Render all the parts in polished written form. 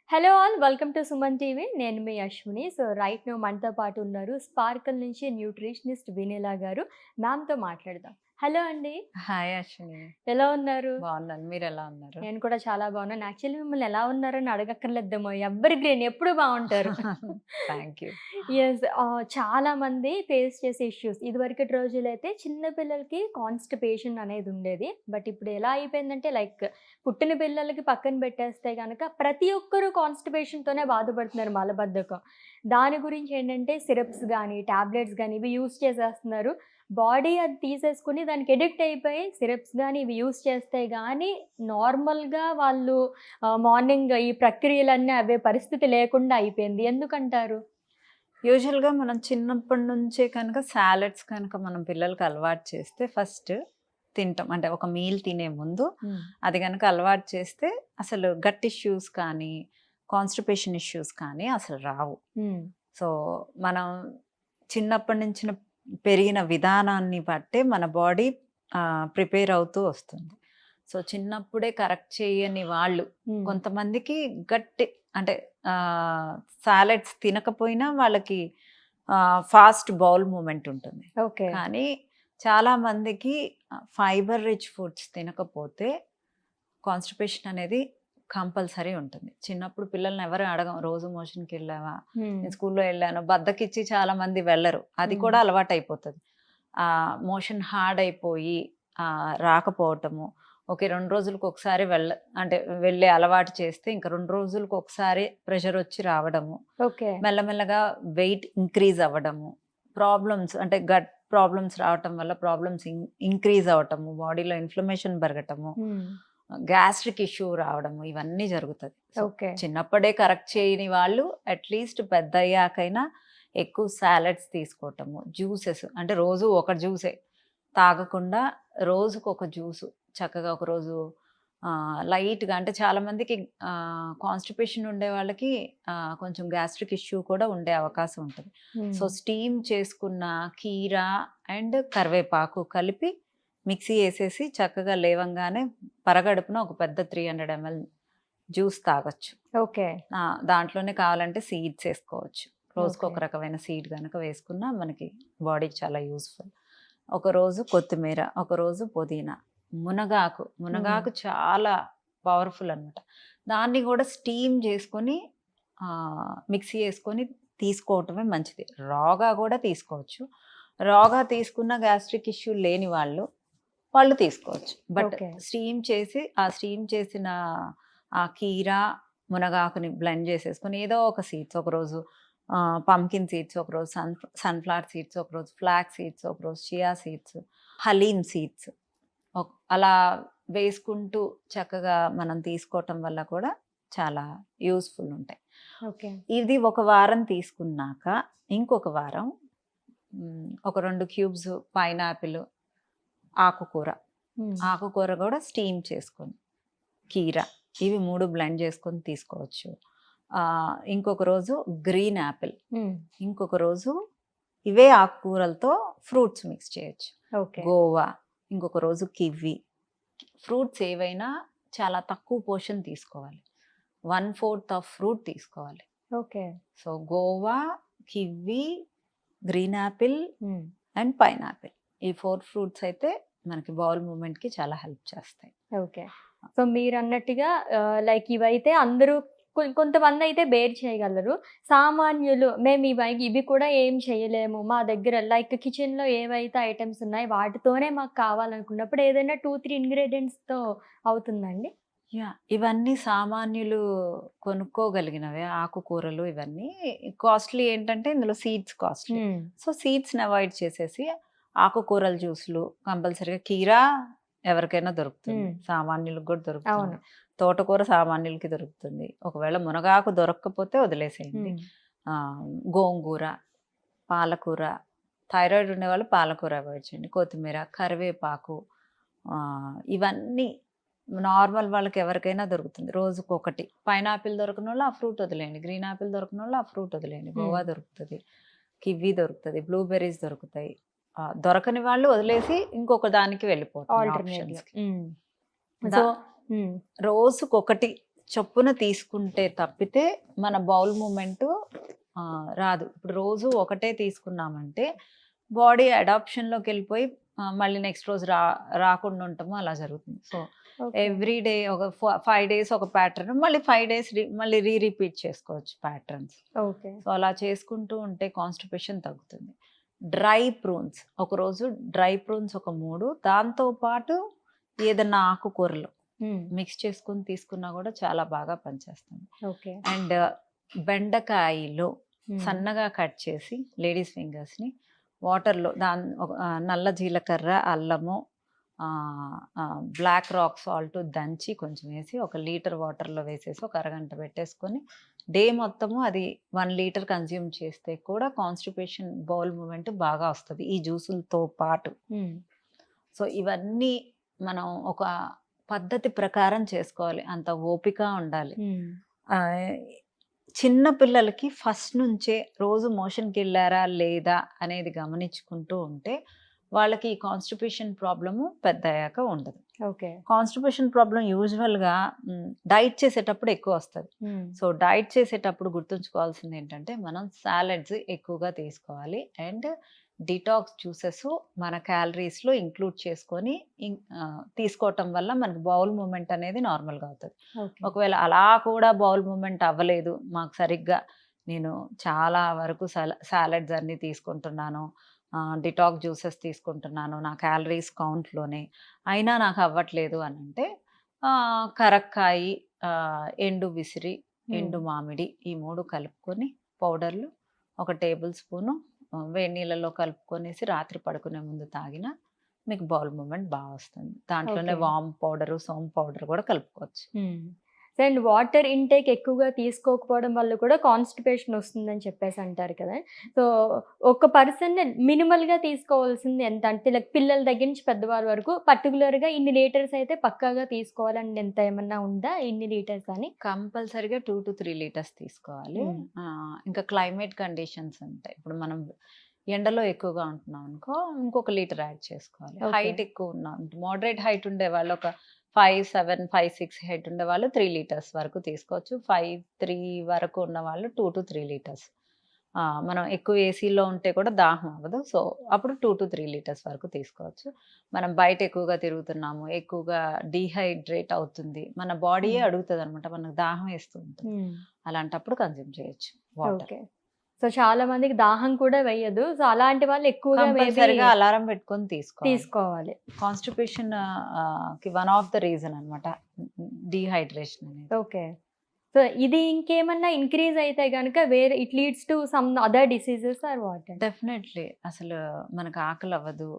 Hello all welcome to Suman TV. నేను మీ Ashwini. So right now మనతో పాటు ఉన్నారు స్పార్కల్ నుంచి న్యూట్రిషనిస్ట్ వినీలా గారు. మ్యామ్‌తో మాట్లాడదాం. హలో అండి. హాయ్ అశ్విని. ఎలా ఉన్నారు? బాగున్నాను. మీరెలా ఉన్నారు? నేను కూడా చాలా బాగున్నాను. యాక్చువల్లీ మిమ్మల్ని ఎలా ఉన్నారని అడగక్కర్లేదేమో. ఎవర్ గ్రీన్ ఎప్పుడు బావుంటారు. Thank you. యెస్. చాలామంది ఫేస్ చేసే ఇష్యూస్ ఇదివరకటి రోజులైతే చిన్న పిల్లలకి కాన్‌స్టిపేషన్ అనేది ఉండేది. బట్ ఇప్పుడు ఎలా అయిపోయిందంటే లైక్ పుట్టిన పిల్లలకి పక్కన పెట్టేస్తే గనక ప్రతి ఒక్కరు కాన్‌స్టిపేషన్‌తోనే బాధపడుతున్నారు మలబద్ధకం. దాని గురించి ఏంటంటే సిరప్స్ గానీ, టాబ్లెట్స్ గానీ ఇవి యూజ్ చేసేస్తున్నారు. బాడీ అది తీసేసుకొని దానికి అడిక్ట్ అయిపోయి సిరప్స్ గానీ ఇవి యూజ్ చేస్తే గానీ నార్మల్‌గా వాళ్ళు మార్నింగ్ ఈ ప్రక్రియలన్నీ అవే పరిస్థితి లేకుండా అయిపోయింది. ఎందుకంటారు? యూజువల్‌గా మనం చిన్నప్పటి నుంచే కనుక సాలడ్స్ కనుక మనం పిల్లలకి అలవాటు చేస్తే ఫస్ట్ తింటాం. అంటే ఒక మీల్ తినే ముందు అది గనక అలవాటు చేస్తే అసలు గట్ ఇష్యూస్ కానీ, కాన్‌స్టిపేషన్ ఇష్యూస్ కానీ అసలు రావు. సో, మనం చిన్నప్పటి నుంచి పెరిగిన విధానాన్ని బట్టే మన బాడీ ప్రిపేర్ అవుతూ వస్తుంది. సో, చిన్నప్పుడే కరెక్ట్ చేయని వాళ్ళు కొంతమందికి గట్టి అంటే సాలడ్స్ తినకపోయినా వాళ్ళకి ఫాస్ట్ బౌల్ మూమెంట్ ఉంటుంది. ఓకే. కానీ చాలా మందికి ఫైబర్ రిచ్ ఫుడ్స్ తినకపోతే కాన్‌స్టిపేషన్ అనేది కంపల్సరీ ఉంటుంది. చిన్నప్పుడు పిల్లల్ని ఎవరు అడగం. రోజు మోషన్‌కి వెళ్ళావా? నేను స్కూల్‌లో వెళ్ళాను. బద్ధకిచ్చి చాలా మంది వెళ్ళరు. అది కూడా అలవాటైపోతది. మోషన్ హార్డ్ అయిపోయి రాకపోవటము. ఓకే. 2 రోజులకు ఒకసారి అంటే వెళ్ళే అలవాటు చేస్తే ఇంక 2 రోజులకు ఒకసారి ప్రెషర్ వచ్చి రావడము. ఓకే. మెల్లమెల్లగా వెయిట్ ఇంక్రీజ్ అవ్వడము. ప్రాబ్లమ్స్ అంటే గట్ ప్రాబ్లమ్స్ రావటం వల్ల ప్రాబ్లమ్స్ ఇంక్రీజ్ అవ్వటము. బాడీలో ఇన్‌ఫ్లమేషన్ పెరగటము. గ్యాస్ట్రిక్ ఇష్యూ రావడము ఇవన్నీ జరుగుతది. ఓకే. చిన్నప్పుడే కరెక్ట్ చేయని వాళ్ళు అట్‌లీస్ట్ పెద్దయ్యాకైనా ఎక్కువ సాలడ్స్ తీసుకోవటము. జ్యూసెస్ అంటే రోజు ఒక జ్యూసే తాగకుండా రోజుకొక జ్యూసు చక్కగా ఒకరోజు లైట్‌గా అంటే చాలామందికి కాన్‌స్టిపేషన్ ఉండే వాళ్ళకి కొంచెం గ్యాస్ట్రిక్ ఇష్యూ కూడా ఉండే అవకాశం ఉంటది. సో, స్టీమ్ చేసుకున్న కీరా అండ్ కరివేపాకు కలిపి మిక్సీ ఏసేసి చక్కగా లేవంగానే పరగడుపున ఒక పెద్ద 300 ml జ్యూస్ తాగొచ్చు. ఓకే. దాంట్లోనే కావాలంటే సీడ్స్ ఏసుకోవచ్చు. రోజుకొక ఓకే. రకమైన సీడ్ గనక వేసుకున్నా మనకి బాడీకి చాలా యూజ్‌ఫుల్. ఒకరోజు కొత్తిమీర, ఒకరోజు పుదీనా, మునగాకు చాలా పవర్‌ఫుల్ అనమాట. దాన్ని గూడా స్టీమ్ చేసుకొని మిక్సీ యేసుకొని తీసుకోవటమే మంచిది. రాగా గూడా తీసుకోవచ్చు. రాగా తీసుకున్న గ్యాస్ట్రిక్ ఇష్యూ లేని వాళ్ళు తీసుకోవచ్చు. But okay. స్టీమ్ చేసిన ఆ కీరా, మునగాకుని బ్లెండ్ చేసేసుకొని ఏదో ఒక సీడ్స్ ఒకరోజు పంకిన్ సీడ్స్, ఒకరోజు సన్‌ఫ్లవర్ సీడ్స్, ఒకరోజు ఫ్లాక్స్ సీడ్స్, ఒకరోజు చియా సీడ్స్, హలీమ్ సీడ్స్ అలా వేసుకుంటూ చక్కగా మనం తీసుకోవటం వల్ల కూడా చాలా యూజ్‌ఫుల్ ఉంటాయి. ఓకే. ఇది ఒక వారం తీసుకున్నాక ఇంకొక వారం ఒక 2 క్యూబ్స్ పైనాపిల్, ఆకుకూర కూడా స్టీమ్ చేసుకొని, కీరా ఇవి 3 బ్లెండ్ చేసుకొని తీసుకోవచ్చు. ఇంకొక రోజు గ్రీన్ యాపిల్, ఇంకొక రోజు ఇవే ఆకుకూరలతో ఫ్రూట్స్ మిక్స్ చేయొచ్చు. గోవా, ఇంకొక రోజు కివి. ఫ్రూట్స్ ఏవైనా చాలా తక్కువ పోర్షన్ తీసుకోవాలి. 1/4 ఆఫ్ ఫ్రూట్ తీసుకోవాలి. Okay. So, Goa, kiwi, green Apple and pineapple ఈ 4 ఫ్రూట్స్ అయితే మనకి బౌల్ మూవ్‌మెంట్‌కి చాలా హెల్ప్ చేస్తాయి. ఓకే. సో, మీరన్నట్టుగా లైక్ ఇవైతే అందరూ కొంతమందయితే బేర్ చేయగలరు. సామాన్యులు మేము ఇవి కూడా ఏం చేయలేము. మా దగ్గర లైక్ కిచెన్‌లో ఏవైతే ఐటెమ్స్ ఉన్నాయో వాటితోనే మాకు కావాలనుకున్నప్పుడు ఏదైనా 2, 3 ఇంగ్రీడియెంట్స్‌తో అవుతుందండి? ఇవన్నీ సామాన్యులు కొనుక్కోగలిగినవే ఆకుకూరలు ఇవన్నీ. కాస్ట్‌లీ ఏంటంటే ఇందులో సీడ్స్ కాస్ట్‌లీ. సో, సీడ్స్‌ని అవాయిడ్ చేసేసి ఆకుకూరల జ్యూస్‌లు కంపల్సరీగా కీరా ఎవరికైనా దొరుకుతుంది. సామాన్యులకు కూడా దొరుకుతుంది. తోటకూర సామాన్యులకి దొరుకుతుంది. ఒకవేళ మునగాకు దొరక్కపోతే వదిలేసేయండి. గోంగూర, పాలకూర, థైరాయిడ్ ఉండేవాళ్ళు పాలకూర అవాయిడ్ చేయండి. కొత్తిమీర, కరివేపాకు ఇవన్నీ నార్మల్ వాళ్ళకి ఎవరికైనా దొరుకుతుంది. రోజుకొకటి. పైనాపిల్ దొరకనోళ్ళు ఆ ఫ్రూట్ వదిలేయండి. గ్రీన్ యాపిల్ దొరకనోళ్ళు ఆ ఫ్రూట్ వదిలేయండి. గోవా దొరుకుతది, కివి దొరుకుతది, బ్లూబెర్రీస్ దొరుకుతాయి. దొరకని వాళ్ళు వదిలేసి ఇంకొక దానికి వెళ్ళిపోతారు ఆప్షన్స్‌కి. సో, రోజుకొకటి చొప్పున తీసుకుంటే తప్పితే మన బౌల్ మూమెంట్ రాదు. ఇప్పుడు రోజు ఒకటే తీసుకున్నామంటే బాడీ అడాప్షన్లోకి వెళ్ళిపోయి మళ్ళీ నెక్స్ట్ రోజు రాకుండా ఉంటాము, అలా జరుగుతుంది. సో ఎవ్రీ డే ఒక 5 days ఒక ప్యాటర్న్, మళ్ళీ 5 days మళ్ళీ రిపీట్ చేసుకోవచ్చు ప్యాటర్న్స్. ఓకే. సో అలా చేసుకుంటూ ఉంటే కాన్స్టిపేషన్ తగ్గుతుంది. డ్రై ప్రూన్స్, ఒకరోజు డ్రై ప్రూన్స్ ఒక 3, దాంతోపాటు ఏదన్నా ఆకుకూరలు మిక్స్ చేసుకుని తీసుకున్నా కూడా చాలా బాగా పనిచేస్తుంది. ఓకే. అండ్ బెండకాయలు సన్నగా కట్ చేసి లేడీస్ ఫింగర్స్ని వాటర్లో నల్ల జీలకర్ర, అల్లము, బ్లాక్ రాక్ సాల్ట్ దంచి కొంచెం వేసి 1 లీటర్ వాటర్లో వేసేసి ఒక అరగంట పెట్టేసుకొని డే మొత్తము అది 1 లీటర్ కన్జ్యూమ్ చేస్తే కూడా కాన్స్టిపేషన్ బౌల్ మూమెంట్ బాగా వస్తుంది ఈ జ్యూసులతో పాటు. సో ఇవన్నీ మనం ఒక పద్ధతి ప్రకారం చేసుకోవాలి, అంత ఓపిక ఉండాలి. చిన్న పిల్లలకి ఫస్ట్ నుంచే రోజు మోషన్కి వెళ్ళారా లేదా అనేది గమనించుకుంటూ ఉంటే వాళ్ళకి ఈ కాన్స్టిపేషన్ ప్రాబ్లము పెద్ద అయ్యాక ఉండదు. ఓకే. కాన్స్టిపేషన్ ప్రాబ్లం యూజువల్గా డైట్ చేసేటప్పుడు ఎక్కువ వస్తుంది. సో డైట్ చేసేటప్పుడు గుర్తుంచుకోవాల్సింది ఏంటంటే మనం సాలడ్స్ ఎక్కువగా తీసుకోవాలి అండ్ డిటాక్స్ జ్యూసెస్ మన క్యాలరీస్లో ఇంక్లూడ్ చేసుకొని తీసుకోవటం వల్ల మనకి బౌల్ మూమెంట్ అనేది నార్మల్గా అవుతుంది. ఒకవేళ అలా కూడా బౌల్ మూమెంట్ అవ్వలేదు, మాకు సరిగ్గా నేను చాలా వరకు సాలడ్స్ అన్నీ తీసుకుంటున్నాను, డిటాక్ జ్యూసెస్ తీసుకుంటున్నాను నా క్యాలరీస్ కౌంట్లోనే, అయినా నాకు అవ్వట్లేదు అని అంటే కరక్కాయి, ఎండు విసిరి, ఎండు మామిడి ఈ 3 కలుపుకొని పౌడర్లు 1 టేబుల్ స్పూను వేడి నీళ్ళలో కలుపుకొనేసి రాత్రి పడుకునే ముందు తాగినా మీకు బౌల్ మూమెంట్ బాగా వస్తుంది. దాంట్లోనే వామ్ పౌడరు, సోమ్ పౌడర్ కూడా కలుపుకోవచ్చు. అండ్ వాటర్ ఇంటేక్ ఎక్కువగా తీసుకోకపోవడం వల్ల కూడా కాన్స్టిపేషన్ వస్తుందని చెప్పేసి అంటారు కదా. సో ఒక పర్సన్ మినిమల్గా తీసుకోవాల్సింది ఎంత అంటే లైక్ పిల్లల దగ్గర నుంచి పెద్దవాళ్ళ వరకు పర్టికులర్గా ఇన్ని లీటర్స్ అయితే పక్కాగా తీసుకోవాలని ఎంత ఏమన్నా ఉందా, ఇన్ని లీటర్స్ అని? కంపల్సరీగా 2 to 3 లీటర్స్ తీసుకోవాలి. ఇంకా క్లైమేట్ కండిషన్స్ ఉంటాయి. ఇప్పుడు మనం ఎండలో ఎక్కువగా ఉంటున్నాం అనుకో ఇంకొక లీటర్ యాడ్ చేసుకోవాలి. హైట్ ఎక్కువ ఉన్నాం, మోడరేట్ హైట్ ఉండే వాళ్ళు ఒక 5'7", 5'6" హైట్ ఉండే వాళ్ళు 3 లీటర్స్ వరకు తీసుకోవచ్చు. 5'3" వరకు ఉన్న వాళ్ళు 2 to 3 లీటర్స్. మనం ఎక్కువ ఏసీలో ఉంటే కూడా దాహం అవ్వదు, సో అప్పుడు 2 to 3 లీటర్స్ వరకు తీసుకోవచ్చు. మనం బయట ఎక్కువగా తిరుగుతున్నాము, ఎక్కువగా డీహైడ్రేట్ అవుతుంది, మన బాడీయే అడుగుతుంది అనమాట, మనకు దాహం వేస్తూ ఉంటుంది, అలాంటప్పుడు కన్జ్యూమ్ చేయొచ్చు వాటర్. సో చాలా మందికి దాహం కూడా వేయదు, సో అలాంటి వాళ్ళు ఎక్కువగా కంపల్సరిగా అలారం పెట్టుకొని తీసుకోవాలి. కాన్స్టిపేషన్ కి వన్ ఆఫ్ ద రీజన్ అన్నమాట డీహైడ్రేషన్ అనేది. ఓకే. సో ఇది ఇంకేమన్నా ఇంక్రీజ్ అయితే కనుక వేరే it leads to some other diseases or what? Definitely. అసలు మనకు ఆకలి అవ్వదు,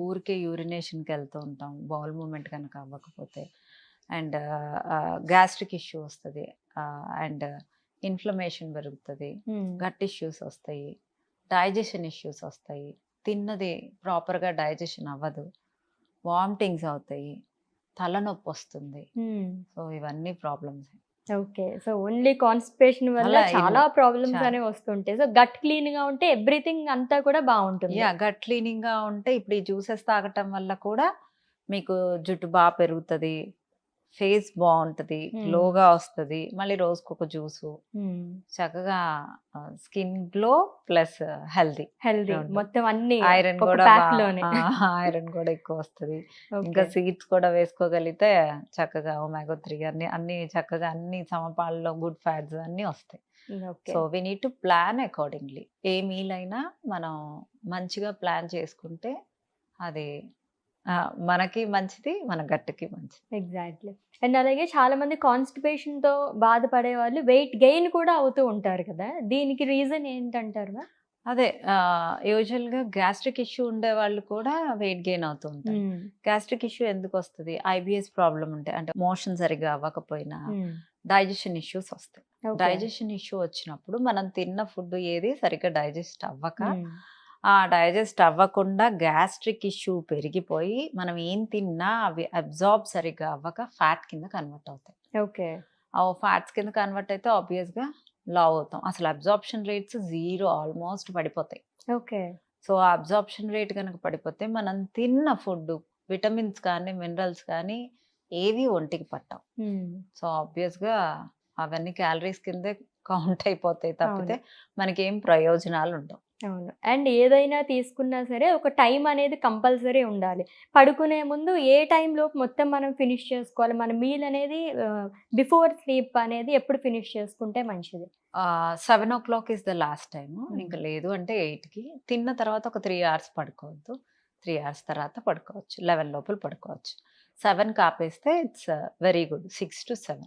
ఊరికే యూరినేషన్కి వెళ్తూ ఉంటాం బౌల్ మూమెంట్ కనుక అవ్వకపోతే, అండ్ గ్యాస్ట్రిక్ ఇష్యూ వస్తుంది, అండ్ ఇన్ఫ్లమేషన్ పెరుగుతుంది, గట్ ఇష్యూస్ వస్తాయి, డైజెషన్ ఇష్యూస్ వస్తాయి, తిన్నది ప్రాపర్గా డైజెషన్ అవ్వదు, వామిటింగ్స్ అవుతాయి, తలనొప్పి వస్తుంది. సో ఇవన్నీ problems. Okay. So only constipation వల్ల చాలా ప్రాబ్లమ్స్ అనేవి వస్తుంటాయి. సో గట్ క్లీన్ గా ఉంటే ఎవ్రీథింగ్ అంతా కూడా బాగుంటుంది. గట్ క్లీనింగ్ గా ఉంటే ఇప్పుడు ఈ జ్యూసెస్ తాగటం వల్ల కూడా మీకు జుట్టు బాగా పెరుగుతుంది, ఫేస్ బాగుంటుంది, గ్లోగా వస్తుంది, మళ్ళీ రోజుకొక జ్యూసు, చక్కగా స్కిన్ గ్లో ప్లస్ హెల్దీ మొత్తం అన్ని ఐరన్ కూడా ఎక్కువ వస్తుంది. ఇంకా సీడ్స్ కూడా వేసుకోగలిగితే చక్కగా ఒమేగా 3 అన్ని చక్కగా అన్ని సమపాలలో గుడ్ ఫ్యాట్స్ అన్ని వస్తాయి. So we need to plan accordingly. A meal అయినా మనం మంచిగా ప్లాన్ చేసుకుంటే అది మనకి మంచిది, మన గట్టుకి మంచిది. ఎగ్జాక్ట్లీ. అండ్ అలాగే చాలా మంది కాన్స్టిపేషన్ తో బాధపడే వాళ్ళు వెయిట్ గెయిన్ కూడా అవుతూ ఉంటారు కదా, దీనికి రీజన్ ఏంటంటారు? అదే యూజువల్గా గ్యాస్ట్రిక్ ఇష్యూ ఉండే వాళ్ళు కూడా వెయిట్ గెయిన్ అవుతూ ఉంటారు. గ్యాస్ట్రిక్ ఇష్యూ ఎందుకు వస్తుంది? IBS ప్రాబ్లం ఉంటే, అంటే మోషన్ సరిగా అవ్వకపోయినా డైజెషన్ ఇష్యూస్ వస్తాయి. డైజెషన్ ఇష్యూ వచ్చినప్పుడు మనం తిన్న ఫుడ్ ఏది సరిగ్గా డైజెస్ట్ అవ్వక, డైజెస్ట్ అవ్వకుండా గ్యాస్ట్రిక్ ఇష్యూ పెరిగిపోయి మనం ఏం తిన్నా అవి అబ్జార్బ్ సరిగ్గా అవ్వక ఫ్యాట్ కింద కన్వర్ట్ అవుతాయి. ఓకే. ఆ ఫ్యాట్స్ కింద కన్వర్ట్ అయితే ఆబ్వియస్గా లావ్ అవుతాం. అసలు అబ్జార్ప్షన్ రేట్స్ 0 ఆల్మోస్ట్ పడిపోతాయి. ఓకే. సో ఆ అబ్జార్ప్షన్ రేట్ కనుక పడిపోతే మనం తిన్న ఫుడ్ విటమిన్స్ కానీ మినరల్స్ కానీ ఏవి ఒంటికి పట్టవు. సో ఆబ్వియస్గా అవన్నీ క్యాలరీస్ కిందే కౌంట్ అయిపోతాయి తప్పితే మనకేం ప్రయోజనాలు ఉండవు. అవును. అండ్ ఏదైనా తీసుకున్నా సరే ఒక టైం అనేది కంపల్సరీ ఉండాలి. పడుకునే ముందు ఏ టైంలోపు మొత్తం మనం ఫినిష్ చేసుకోవాలి? మన మీల్ అనేది బిఫోర్ స్లీప్ అనేది ఎప్పుడు ఫినిష్ చేసుకుంటే మంచిది? 7:00 ఈస్ ద లాస్ట్ టైము. ఇంకా లేదు అంటే 8కి. తిన్న తర్వాత ఒక 3 అవర్స్ పడుకోవద్దు. 3 అవర్స్ తర్వాత పడుకోవచ్చు. 11 లోపల పడుకోవచ్చు. 7కి ఆపేస్తే ఇట్స్ వెరీ గుడ్. 6-7.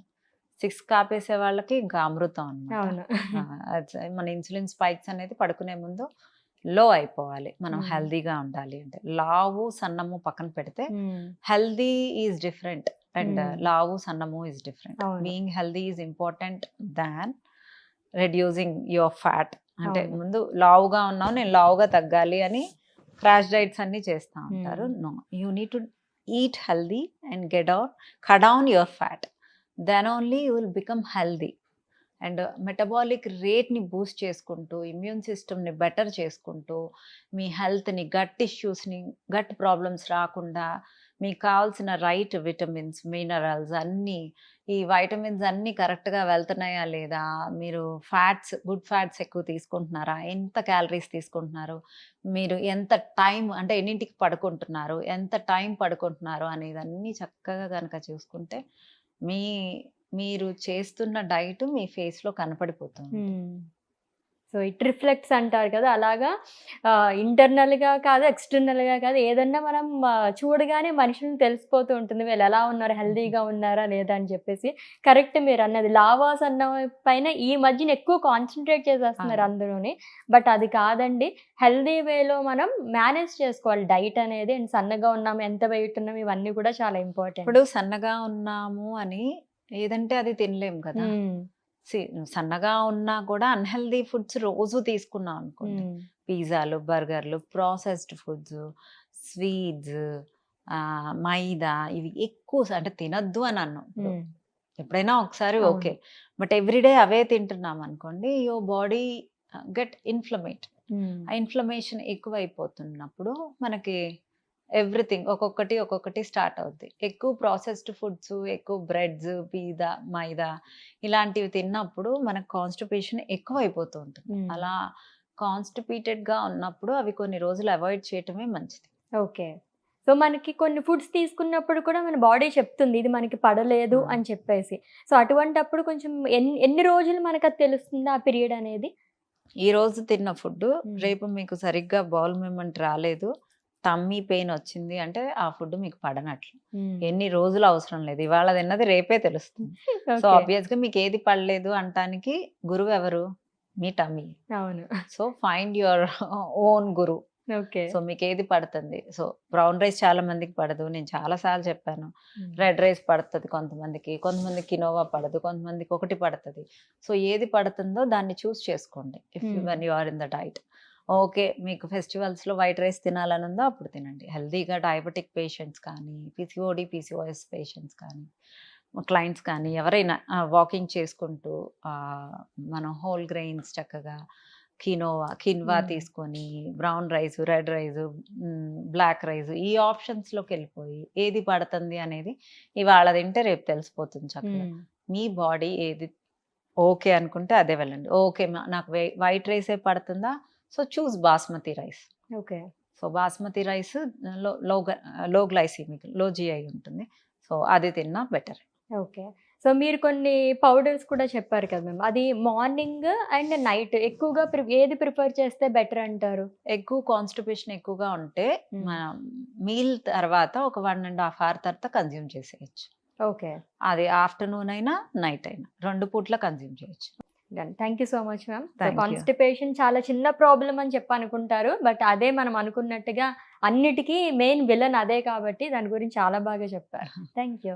6కి ఆపేసే వాళ్ళకి ఇంకా అమృతం అనమాట. అవును. మన ఇన్సులిన్ స్పైక్స్ అనేది పడుకునే ముందు లో అయిపోవాలి. మనం హెల్దీగా ఉండాలి అంటే. లావు, సన్నము పక్కన పెడితే హెల్దీ ఈజ్ డిఫరెంట్ అండ్ లావు, సన్నము ఈజ్ డిఫరెంట్. అవును. Being healthy is important than reducing your fat. అంటే అవును. ముందు లావుగా ఉన్నావు, నేను లావుగా తగ్గాలి అని క్రాష్ డైట్స్ అన్ని చేస్తూ ఉంటారు. No, you need to eat healthy and cut down your fat. Then only you will become healthy. And metabolic రేట్ని బూస్ట్ చేసుకుంటూ, ఇమ్యూన్ సిస్టమ్ని బెటర్ చేసుకుంటూ, మీ హెల్త్ని, గట్ ఇష్యూస్ని, గట్ ప్రాబ్లమ్స్ రాకుండా మీకు కావాల్సిన రైట్ విటమిన్స్, మినరల్స్ అన్నీ, ఈ వైటమిన్స్ అన్నీ కరెక్ట్గా వెళ్తున్నాయా లేదా, మీరు గుడ్ ఫ్యాట్స్ ఎక్కువ తీసుకుంటున్నారా, ఎంత క్యాలరీస్ తీసుకుంటున్నారు, మీరు ఎంత టైం అంటే ఎన్నింటికి పడుకుంటున్నారు, ఎంత టైం పడుకుంటున్నారు అనేది అన్నీ చక్కగా కనుక చూసుకుంటే మీరు చేస్తున్న డైట్ మీ ఫేస్లో కనపడిపోతుంది. సో ఇట్ రిఫ్లెక్ట్స్ అంటారు కదా, అలాగా ఇంటర్నల్గా కాదు, ఎక్స్టర్నల్గా కాదు, ఏదన్నా మనం చూడగానే మనుషులను తెలిసిపోతూ ఉంటుంది వీళ్ళు ఎలా ఉన్నారు, హెల్దీగా ఉన్నారా లేదా అని చెప్పేసి. కరెక్ట్ మీరు అన్నది. లావాస్ అన్న పైన ఈ మధ్యన ఎక్కువ కాన్సన్ట్రేట్ చేసేస్తున్నారు అందరూని. బట్ అది కాదండి, హెల్దీ వేలో మనం మేనేజ్ చేసుకోవాలి డైట్ అనేది. అండ్ సన్నగా ఉన్నాము, ఎంత వెయిట్ ఉన్నాము, ఇవన్నీ కూడా చాలా ఇంపార్టెంట్. ఇప్పుడు సన్నగా ఉన్నాము అని ఏదంటే అది తినలేం కదా. సన్నగా ఉన్నా కూడా అన్హెల్దీ ఫుడ్స్ రోజు తీసుకున్నాం అనుకోండి, పిజ్జాలు, బర్గర్లు, ప్రాసెస్డ్ ఫుడ్స్, స్వీట్స్, మైదా, ఇవి ఎక్కువ అంటే తినద్దు అని అన్నాం. ఎప్పుడైనా ఒకసారి ఓకే, బట్ ఎవ్రీడే అవే తింటున్నాం అనుకోండి, యువర్ బాడీ గెట్ ఇన్ఫ్లమేట్. ఆ ఇన్ఫ్లమేషన్ ఎక్కువ అయిపోతున్నప్పుడు మనకి ఎవ్రీథింగ్ ఒక్కొక్కటి స్టార్ట్ అవుద్ది. ఎక్కువ ప్రాసెస్డ్ ఫుడ్స్, ఎక్కువ బ్రెడ్స్, పిజ్జా, మైదా ఇలాంటివి తిన్నప్పుడు మనకు కాన్స్టిపేషన్ ఎక్కువ అయిపోతూ ఉంటుంది. అలా కాన్స్టిపేటెడ్గా ఉన్నప్పుడు అవి కొన్ని రోజులు అవాయిడ్ చేయటమే మంచిది. ఓకే. సో మనకి కొన్ని ఫుడ్స్ తీసుకున్నప్పుడు కూడా మన బాడీ చెప్తుంది ఇది మనకి పడలేదు అని చెప్పేసి. సో అటువంటప్పుడు కొంచెం ఎన్ని రోజులు మనకు అది తెలుస్తుంది ఆ పీరియడ్ అనేది? ఈ రోజు తిన్న ఫుడ్ రేపు మీకు సరిగ్గా బౌల్ మూవ్మెంట్ రాలేదు, టమ్మీ పెయిన్ వచ్చింది అంటే ఆ ఫుడ్ మీకు పడనట్లు. ఎన్ని రోజులు అవసరం లేదు, ఇవాళ తిన్నది రేపే తెలుస్తుంది. సో ఆబ్వియస్గా మీకు ఏది పడలేదు అంటానికి గురువు ఎవరు? మీ టమ్మీ. అవును. So find your own Guru. Okay. So మీకు ఏది పడుతుంది. సో బ్రౌన్ రైస్ చాలా మందికి పడదు, నేను చాలాసార్లు చెప్పాను. రెడ్ రైస్ పడుతుంది కొంతమందికి కినోవా పడదు, కొంతమందికి ఒకటి పడుతుంది. సో ఏది పడుతుందో దాన్ని చూస్ చేసుకోండి when you are in the diet. Okay, మీకు ఫెస్టివల్స్లో వైట్ రైస్ తినాలని ఉందో అప్పుడు తినండి. హెల్దీగా డయాబెటిక్ పేషెంట్స్ కానీ, PCOS పేషెంట్స్ కానీ, క్లయింట్స్ కానీ ఎవరైనా వాకింగ్ చేసుకుంటూ మనం హోల్ గ్రెయిన్స్ చక్కగా కిన్వా తీసుకొని, brown rice, red rice, black rice, ఈ ఆప్షన్స్లోకి వెళ్ళిపోయి ఏది పడుతుంది అనేది ఇవాళ తింటే రేపు తెలిసిపోతుంది చక్కగా. మీ బాడీ ఏది ఓకే అనుకుంటే అదే వెళ్ళండి. ఓకే, నాకు వైట్ రైసే పడుతుందా, so choose basmati rice. Okay. So basmati rice లో గ్లైసీమిక్, లో GI ఉంటుంది. సో అది తిన్నా బెటర్. ఓకే. సో మీరు కొన్ని పౌడర్స్ కూడా చెప్పారు కదా మ్యామ్, అది మార్నింగ్ అండ్ నైట్ ఎక్కువగా ఏది ప్రిఫర్ చేస్తే బెటర్ అంటారు? ఎక్కువ కాన్స్టిపేషన్ ఎక్కువగా ఉంటే మనం మీల్ తర్వాత ఒక 1.5 hour తర్వాత కన్జ్యూమ్ చేసేయచ్చు. ఓకే. అది ఆఫ్టర్నూన్ అయినా నైట్ అయినా 2 పూట్ల కన్జ్యూమ్ చేయొచ్చు. Thank you so much ma'am. Constipation చాలా చిన్న ప్రాబ్లం అని చెప్పి అనుకుంటారు, బట్ అదే మనం అనుకున్నట్టుగా అన్నిటికీ మెయిన్ విలన్ అదే కాబట్టి దాని గురించి చాలా బాగా చెప్పారు. Thank you.